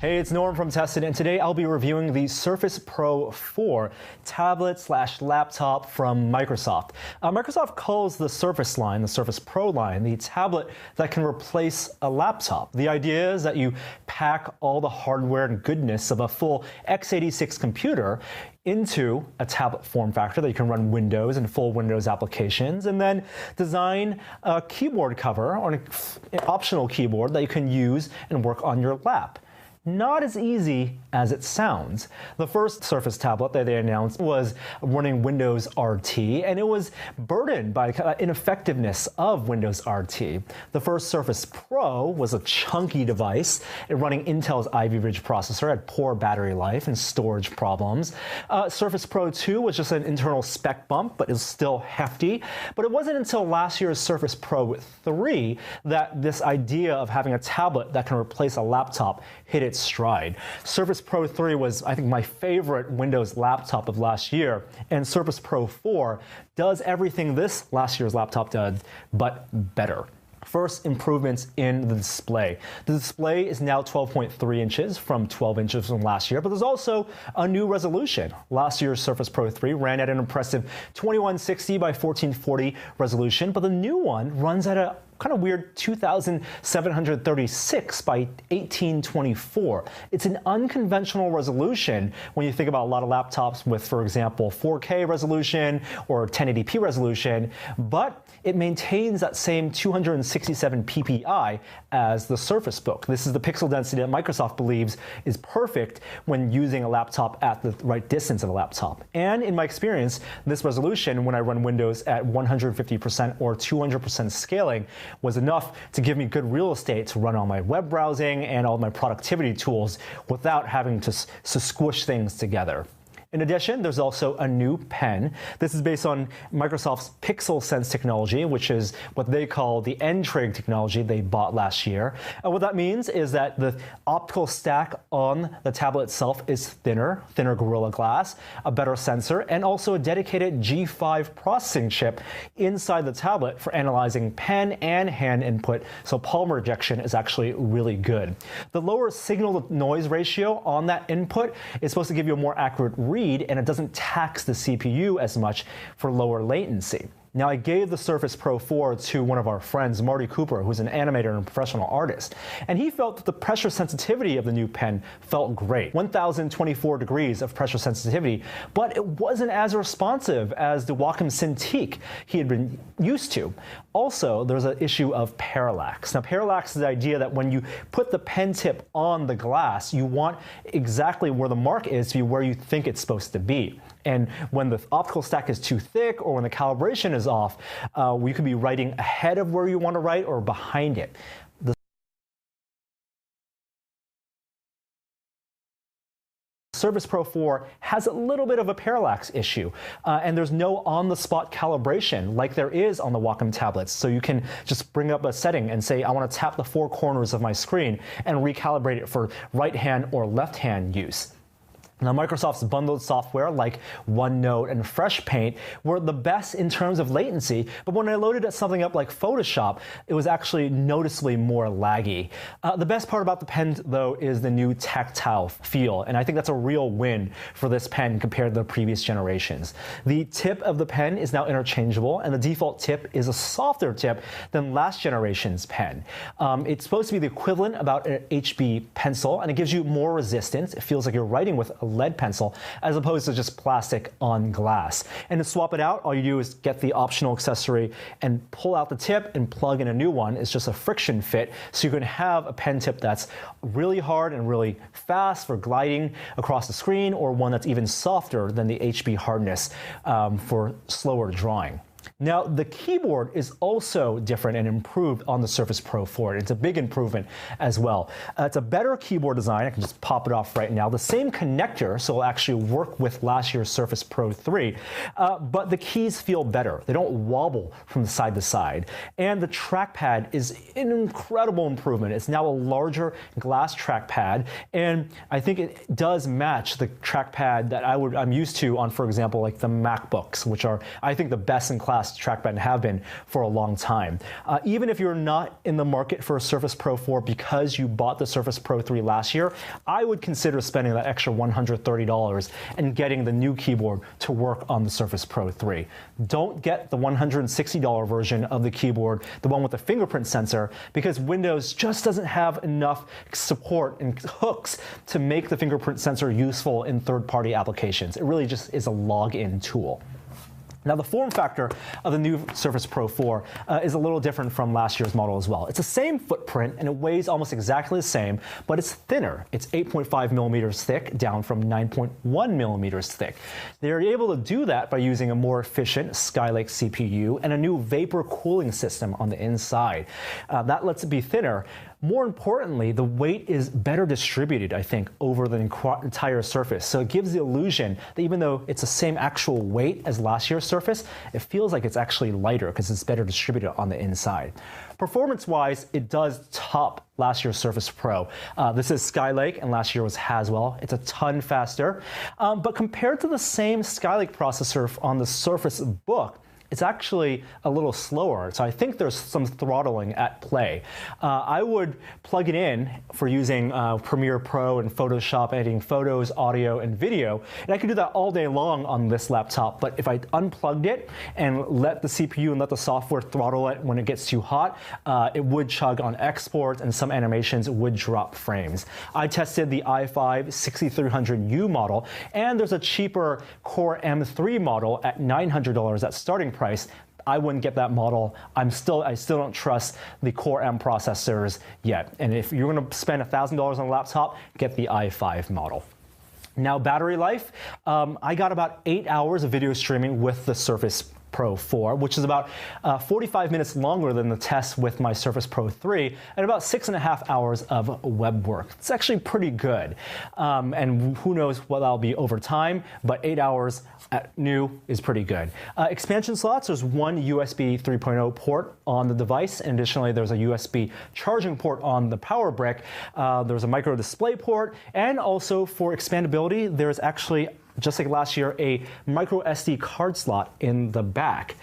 Hey, it's Norm from Tested, and today I'll be reviewing the Surface Pro 4 tablet/laptop from Microsoft. Microsoft calls the Surface line, the Surface Pro line, the tablet that can replace a laptop. The idea is that you pack all the hardware and goodness of a full x86 computer into a tablet form factor that you can run Windows and full Windows applications, and then design a keyboard cover or an optional keyboard that you can use and work on your lap. Not as easy as it sounds. The first Surface tablet that they announced was running Windows RT, and it was burdened by the ineffectiveness of Windows RT. The first Surface Pro was a chunky device running Intel's Ivy Ridge processor, had poor battery life and storage problems. Surface Pro 2 was just an internal spec bump, but it was still hefty. But it wasn't until last year's Surface Pro 3 that this idea of having a tablet that can replace a laptop hit its stride. Surface Pro 3 was, I think, my favorite Windows laptop of last year, and Surface Pro 4 does everything this last year's laptop did, but better. First, improvements in the display. The display is now 12.3 inches from 12 inches from last year, but there's also a new resolution. Last year's Surface Pro 3 ran at an impressive 2160 by 1440 resolution, but the new one runs at a kind of weird 2736 by 1824. It's an unconventional resolution when you think about a lot of laptops with, for example, 4K resolution or 1080p resolution, but it maintains that same 267 ppi as the Surface Book. This is the pixel density that Microsoft believes is perfect when using a laptop at the right distance of a laptop. And in my experience, this resolution, when I run Windows at 150% or 200% scaling, was enough to give me good real estate to run all my web browsing and all my productivity tools without having to squish things together. In addition, there's also a new pen. This is based on Microsoft's Pixel Sense technology, which is what they call the N-Trig technology they bought last year. And what that means is that the optical stack on the tablet itself is thinner Gorilla Glass, a better sensor, and also a dedicated G5 processing chip inside the tablet for analyzing pen and hand input, so palm rejection is actually really good. The lower signal-to-noise ratio on that input is supposed to give you a more accurate read, and it doesn't tax the CPU as much for lower latency. Now, I gave the Surface Pro 4 to one of our friends, Marty Cooper, who's an animator and professional artist, and he felt that the pressure sensitivity of the new pen felt great. 1024 degrees of pressure sensitivity, but it wasn't as responsive as the Wacom Cintiq he had been used to. Also, there's an issue of parallax. Now, parallax is the idea that when you put the pen tip on the glass, you want exactly where the mark is to be where you think it's supposed to be. And when the optical stack is too thick or when the calibration is off, we could be writing ahead of where you want to write or behind it. The Surface Pro 4 has a little bit of a parallax issue, and there's no on-the-spot calibration like there is on the Wacom tablets. So you can just bring up a setting and say, I want to tap the four corners of my screen and recalibrate it for right-hand or left-hand use. Now, Microsoft's bundled software like OneNote and FreshPaint were the best in terms of latency, but when I loaded something up like Photoshop, it was actually noticeably more laggy. The best part about the pen, though, is the new tactile feel, and I think that's a real win for this pen compared to the previous generations. The tip of the pen is now interchangeable, and the default tip is a softer tip than last generation's pen. It's supposed to be the equivalent about an HB pencil, and it gives you more resistance. It feels like you're writing with a lead pencil as opposed to just plastic on glass. And to swap it out, all you do is get the optional accessory and pull out the tip and plug in a new one. It's just a friction fit, so you can have a pen tip that's really hard and really fast for gliding across the screen, or one that's even softer than the HB hardness for slower drawing. Now, the keyboard is also different and improved on the Surface Pro 4. It's a big improvement as well. It's a better keyboard design. I can just pop it off right now. The same connector, so it'll actually work with last year's Surface Pro 3, but the keys feel better. They don't wobble from side to side. And the trackpad is an incredible improvement. It's now a larger glass trackpad, and I think it does match the trackpad that I'm used to on, for example, like the MacBooks, which are, I think, the best in class world-class trackpad and have been for a long time. Even if you're not in the market for a Surface Pro 4 because you bought the Surface Pro 3 last year, I would consider spending that extra $130 and getting the new keyboard to work on the Surface Pro 3. Don't get the $160 version of the keyboard, the one with the fingerprint sensor, because Windows just doesn't have enough support and hooks to make the fingerprint sensor useful in third-party applications. It really just is a login tool. Now, the form factor of the new Surface Pro 4 is a little different from last year's model as well. It's the same footprint, and it weighs almost exactly the same, but it's thinner. It's 8.5 millimeters thick, down from 9.1 millimeters thick. They're able to do that by using a more efficient Skylake CPU and a new vapor cooling system on the inside. That lets it be thinner. More importantly, the weight is better distributed, I think, over the entire surface. So it gives the illusion that even though it's the same actual weight as last year's Surface, it feels like it's actually lighter because it's better distributed on the inside. Performance-wise, it does top last year's Surface Pro. This is Skylake, and last year was Haswell. It's a ton faster. But compared to the same Skylake processor on the Surface Book, it's actually a little slower, so I think there's some throttling at play. I would plug it in for using Premiere Pro and Photoshop, editing photos, audio, and video, and I could do that all day long on this laptop, but if I unplugged it and let the CPU and let the software throttle it when it gets too hot, it would chug on exports, and some animations would drop frames. I tested the i5 6300U model, and there's a cheaper Core M3 model at $900 at starting price. I wouldn't get that model. I still don't trust the Core M processors yet. And if you're going to spend $1,000 on a laptop, get the i5 model. Now, battery life, I got about 8 hours of video streaming with the Surface Pro 4, which is about 45 minutes longer than the test with my Surface Pro 3, and about 6.5 hours of web work. It's actually pretty good. And who knows what that'll be over time, but 8 hours at new is pretty good. Expansion slots, there's one USB 3.0 port on the device, and additionally there's a USB charging port on the power brick. There's a micro display port, and also for expandability, there's actually, just like last year, a micro SD card slot in the back.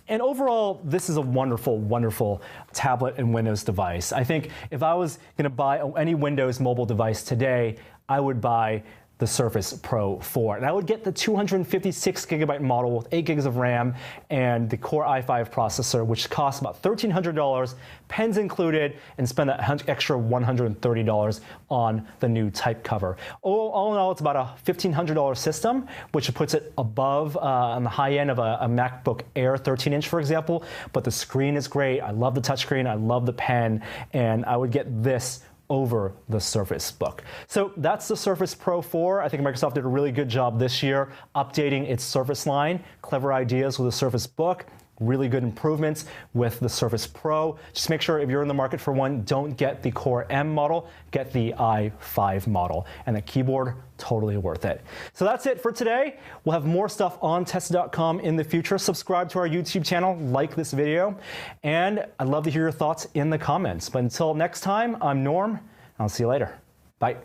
And overall, this is a wonderful, wonderful tablet and Windows device. I think if I was going to buy any Windows mobile device today, I would buy the Surface Pro 4. And I would get the 256 gigabyte model with 8 gigs of RAM and the Core i5 processor, which costs about $1,300, pens included, and spend that extra $130 on the new type cover. All in all, it's about a $1,500 system, which puts it above on the high end of a MacBook Air 13-inch, for example. But the screen is great. I love the touchscreen. I love the pen. And I would get this over the Surface Book. So that's the Surface Pro 4. I think Microsoft did a really good job this year updating its Surface line. Clever ideas with the Surface Book. Really good improvements with the Surface Pro. Just make sure if you're in the market for one, don't get the Core M model, get the i5 model. And the keyboard, totally worth it. So that's it for today. We'll have more stuff on Tested.com in the future. Subscribe to our YouTube channel, like this video, and I'd love to hear your thoughts in the comments. But until next time, I'm Norm. I'll see you later. Bye.